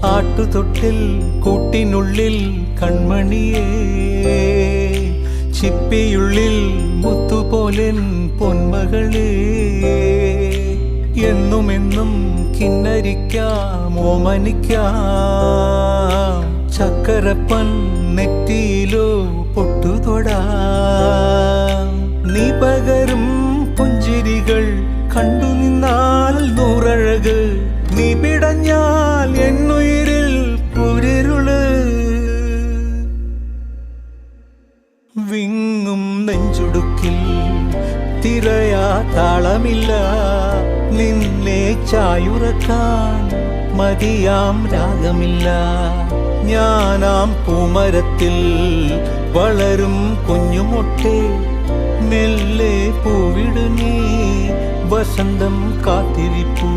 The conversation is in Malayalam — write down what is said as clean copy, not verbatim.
ആട്ടുതൊട്ടിൽ കൂട്ടിനുള്ളിൽ കൺമണിയേ, ചിപ്പിയുള്ളിൽ മുത്തുപോലെൻ പൊന്മകളേ, എന്നുമെന്നും കിന്നരിക്കാം ഓമനിക്കാം, ചക്കരപ്പൻ നെറ്റിയിലോ പൊട്ടുതൊടാം. നീ പകരും പുഞ്ചിരികൾ കണ്ടു നിന്നാൽ നൂറഴക്, നീ പിടഞ്ഞാൽ എന്നുയിരിൽ പുരിരുള്. വിങ്ങും നെഞ്ചുടുക്കിൽ തിരയാ താളമില്ല, നിന്നെ ചായുറക്കാൻ മതിയാം രാഗമില്ല. ഞാനാം പൂമരത്തിൽ വളരും കുഞ്ഞുമൊട്ടെ, മെല്ലെ പൂവിടു നീ വസന്തം കാത്തിരിപ്പൂ.